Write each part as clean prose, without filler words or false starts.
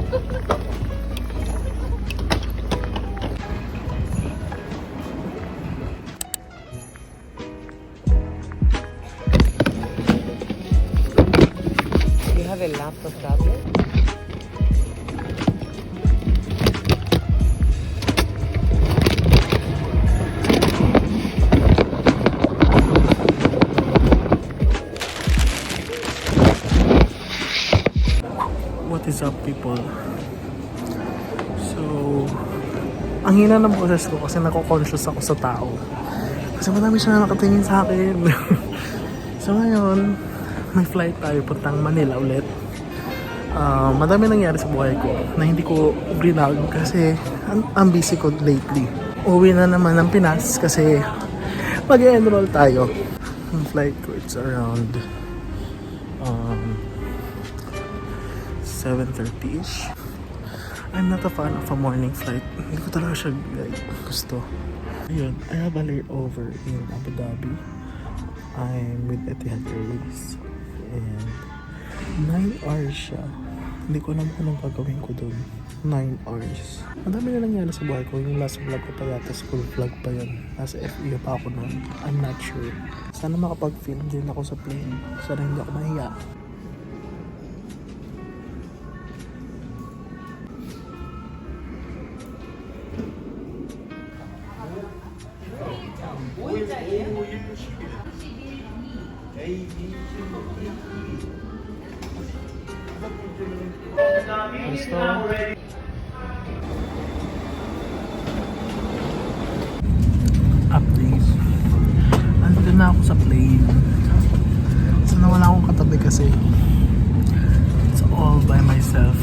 You have a laptop tablet? What is up, people? So, ang hina ng boses ko kasi nako-conscious ako sa tao. Kasi madami siya nakatingin sa akin. So ngayon, may flight tayo puntang Manila ulit. Madami nangyari sa buhay ko na hindi ko brinag kasi ang busy ko lately. Uwi na naman ng Pinas kasi mag-enroll tayo. Ang flight ko, it's around 7:30ish. I'm not a fan of a morning flight. Hindi ko talaga siya gusto. Ayun, I have a layover in Abu Dhabi. I'm with Etihad Airways. And 9 hours siya. Hindi ko alam kung anong gagawin ko doon. 9 hours. Ang dami na nangyari sa buhay ko. Yung last vlog ko pa yata, school vlog pa yun. Nasa FEU pa ako noon. I'm not sure. Sana makapag-film din ako sa plane. Sana hindi ako mahiya. Update. Nandun na ako sa plane. Sana wala akong katabi kasi it's all by myself.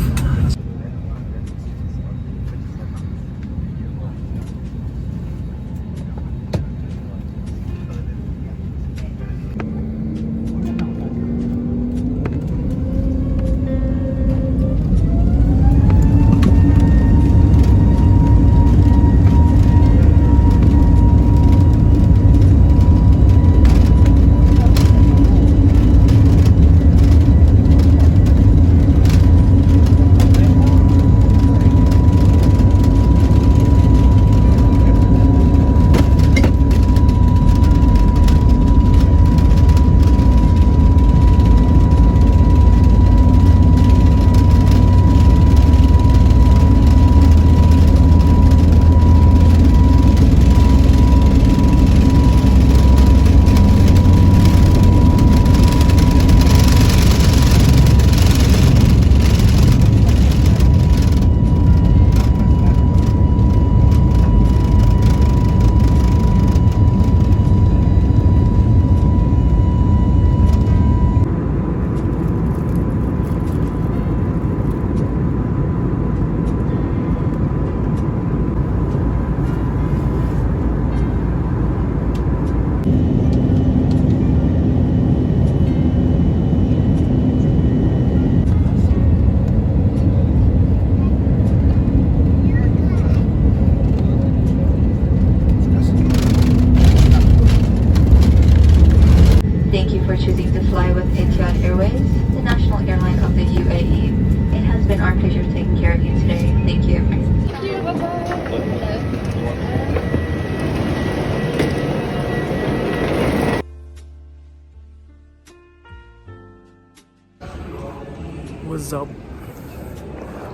What's up?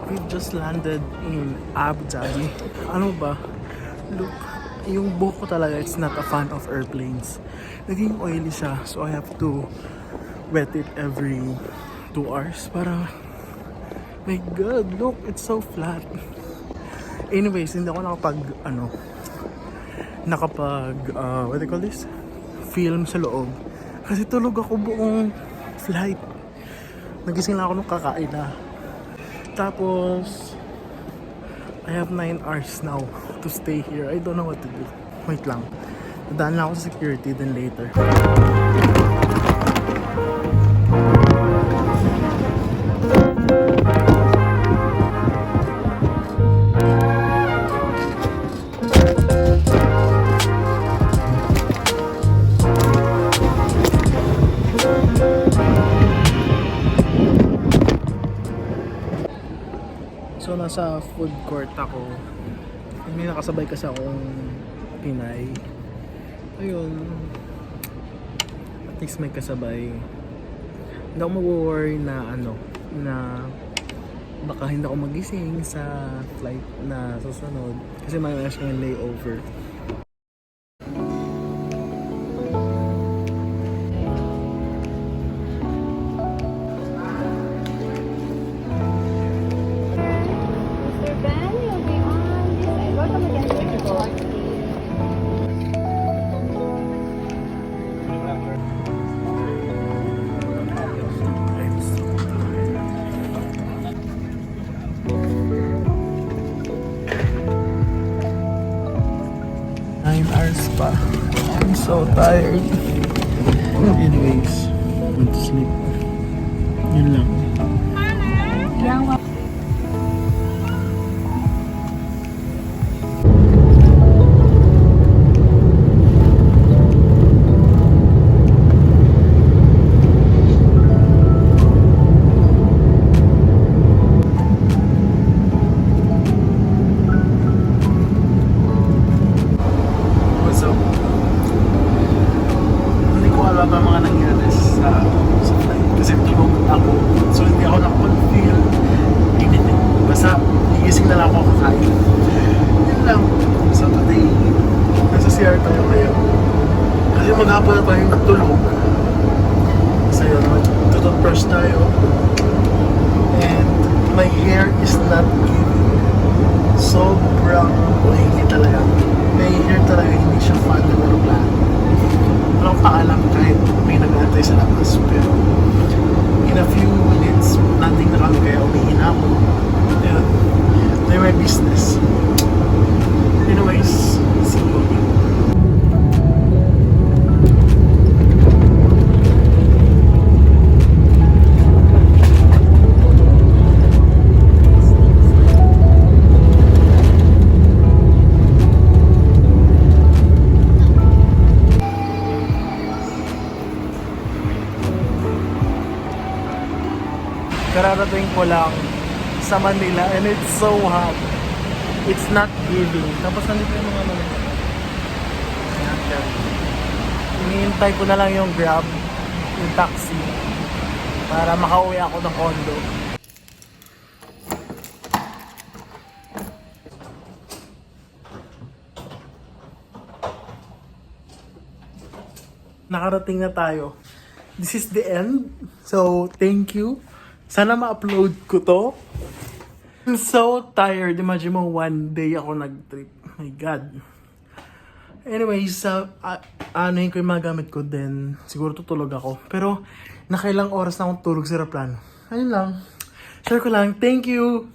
We just landed in Abu Dhabi. Ano ba? Look, yung buhok ko talaga, it's not a fan of airplanes. Naging oily siya, so I have to wet it every 2 hours para, my god, look, it's so flat. Anyways, hindi ako what do you call this? Film sa loob. Kasi tulog ako buong flight. Nagising lang ako nung kakain na. Tapos, I have 9 hours now to stay here. I don't know what to do. Wait lang. Dadaan lang ako sa security, then later. So, nasa food court ako. May nakasabay kasi akong Pinay. Ayun. At least may kasabay. Hindi ako mag-worry na na baka hindi ako magising sa flight na susunod. Kasi may yung layover. Mr. Ben, you'll be on this side. Welcome again to the board. I'm so tired. 9 hours pa. I'm so tired. Anyways, going to sleep. Yun lang. What's up? Hindi ko alam ang mga nangyari sa flight. Kasi tulog ako. So hindi ako nakapag-feel anything. Basta nagising na lang ako kakain. Yun lang. So today, nasa CR tayo ngayon. Kasi maghapon na tayong natulog. So yun, mag-toothbrush tayo. And my hair is not giving. Sobrang oily talaga. My hair talaga hindi siya fan ng aeroplano. Walang paalam kahit may nag-aantay sa labas. Pero in a few minutes, landing na kami kaya umihina ako. Ayun, they're my business. Anyways, see you again. Kararating ko lang sa Manila and it's so hot. It's not giving. Tapos nandito yung mga iniintay ko na lang yung Grab, yung taxi, para makauwi ako ng condo. Nakarating na tayo. This is the end. So, thank you. Sana ma-upload ko to. I'm so tired. Imagine mo, one day ako nag-trip. My God. Anyways, anuhin ko yung mga gamit ko, then siguro tutulog ako. Pero, nakailang oras na akong tulog sa aeroplano. Ayun lang. Share ko lang. Thank you!